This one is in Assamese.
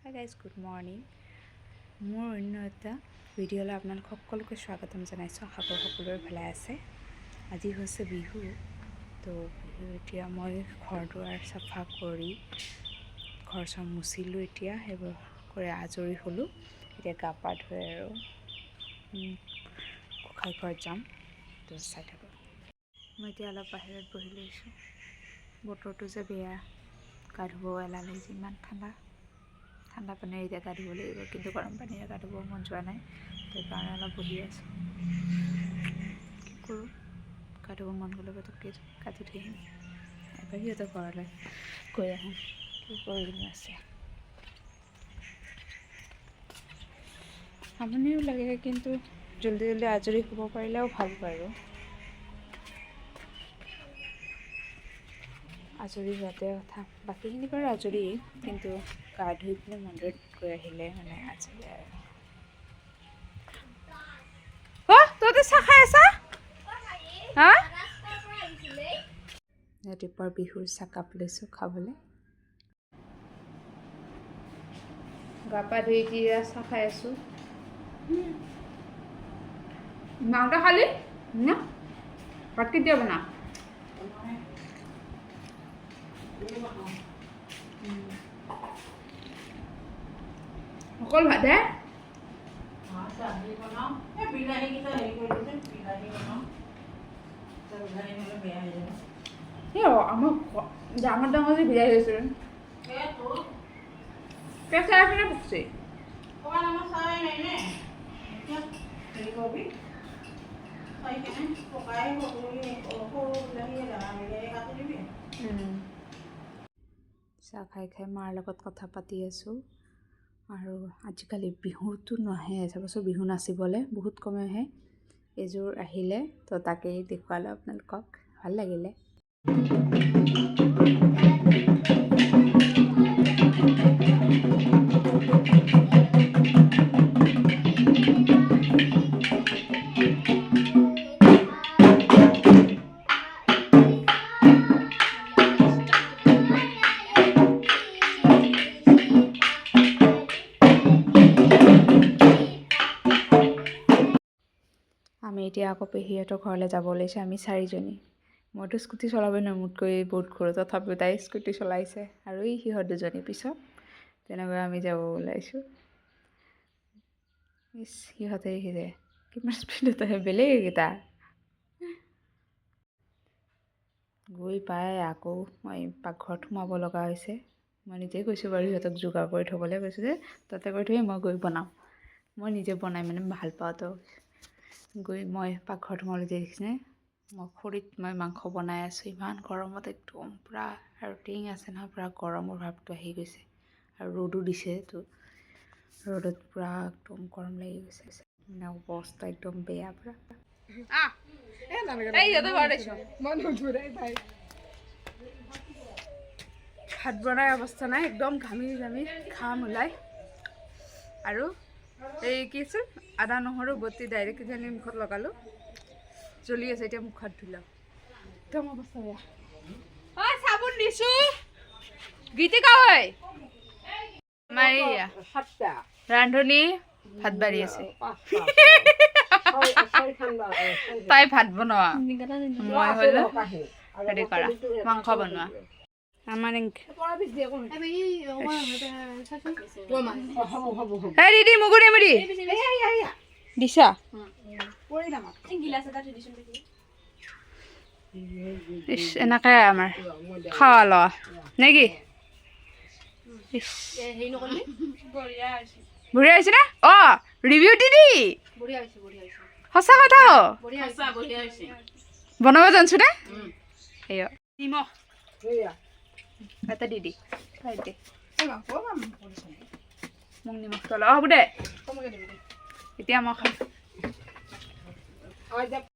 Hi guys, good morning. মোৰ অন্য এটা ভিডিঅ'লৈ আপোনালোক সকলোকে স্বাগতম জনাইছোঁ। আশা কৰোঁ সকলোৰে ভালে আছে। আজি হৈছে বিহু, তো বিহু এতিয়া মই ঘৰ দুৱাৰ চাফা কৰি ঘৰ চৰ মুচিলোঁ। এতিয়া সেইবোৰ কৰি আজৰি হ'লোঁ। এতিয়া গা পা ধুই আৰু গোঁসাই ঘৰত যাম, তো চাই থাকক। মই এতিয়া অলপ বাহিৰত বহি লৈছোঁ। বতৰটো যে বেয়া, গা ধুব এলাহ লাগিছে, ইমান ঠাণ্ডা পানীৰে এতিয়া গা ধুব লাগিব, কিন্তু গৰম পানীৰে গা ধুব মন যোৱা নাই। সেইকাৰণে অলপ বহি আছোঁ। কি কৰোঁ, গা ধুব মন গ'লে পটককৈ গা ধুই থৈ আহিম। এবাৰ সিহঁতৰ ঘৰলৈ গৈ আহোঁ, কি কৰিনো আছে। আমনিও লাগে, কিন্তু জল্দি আজৰি হ'ব পাৰিলেও ভাল বাৰু। আজৰি হোৱাতে কথা, বাকীখিনি বাৰু আজৰি, কিন্তু গা ধুই পিনে মন্দিৰত গৈ আহিলে মানে আজৰি আৰু। তহঁতে চাহ খাই আছা? হা? ৰাতিপুৱাৰ বিহুৰ চাহকাপ লৈছোঁ খাবলৈ। গা পা ধুই এতিয়া চাহ খাই আছোঁ। মাংস খালি না? ভাত কেতিয়া বনা? অকল ভাতে? আমাৰ ডাঙৰ যে বিলাহী হৈছে কেঁচা এপিনে পকছে। চাহ খাই মাৰ লগত কথা পাতি আছোঁ। আৰু আজিকালি বিহুটো নাহে, চাবচোন বিহু নাচিবলৈ বহুত কমে আহে। এযোৰ আহিলে, তো তাকেই দেখুৱালোঁ আপোনালোকক, ভাল লাগিলে। আমি এতিয়া আকৌ পেহীহঁতৰ ঘৰলৈ যাব ওলাইছোঁ। আমি 4জনী। মইতো স্কুটি চলাবই নোৱাৰোঁ, মোতকৈ বহুত সৰু, তথাপিও তাই স্কুটি চলাইছে আৰু এই সিহঁত দুজনী পিছত। তেনেকৈ আমি যাব ওলাইছোঁ। সিহঁতে কিমান স্পীডত আহে, বেলেগ এইকেইটা। গৈ পাই আকৌ মই পাকঘৰত সোমাব লগা হৈছে। মই নিজেই কৈছোঁ বাৰু সিহঁতক যোগাৰ কৰি থ'বলৈ, কৈছোঁ যে তাতে কৰি থৈ মই গৈ বনাম। মই নিজে বনাই মানে ভাল পাওঁ, তো গৈ মই পাকঘৰত সোমাবলৈ দেখিছেনে, মই খৰিত মাংস বনাই আছোঁ। ইমান গৰমত একদম পূৰা, আৰু টিং আছে নহয়, পূৰা গৰমৰ ভাৱটো আহি গৈছে। আৰু ৰ'দো দিছে, তো ৰ'দত পূৰা একদম গৰম লাগি গৈছে, মানে অৱস্থা একদম বেয়া পূৰা। ভাত বনাই অৱস্থা নাই, একদম ঘামি ঘাম ওলাই। আৰু এই কি আছিল, আদা নহৰু বটি ডাইৰেক্ট কিজানি মুখত লগালোঁ, জ্বলি আছে। এতিয়া মুখ হাত ধুই লওঁ, একদম অৱস্থা বেয়া। চাবোন দিছোঁ, গীতিকা হয় আমাৰ ৰান্ধনী ভাত বাঢ়ি আছে। তাই ভাত বনোৱা, মই হ'লো হেৰি কৰা, মাংস বনোৱা। আমাৰ দিদি মুগুৰি মুড়ি দিছা? এনেকে আমাৰ খাৱা লোৱা নে কি? বঢ়িয়া হৈছে নে? অঁ, ৰিভিউ দিদি সঁচা কথা বনাব জানছো নে? সেয়া নিমখ এটা দিদি মোক নিমখটো অলপ হ'ব দে। এতিয়া মই খাম।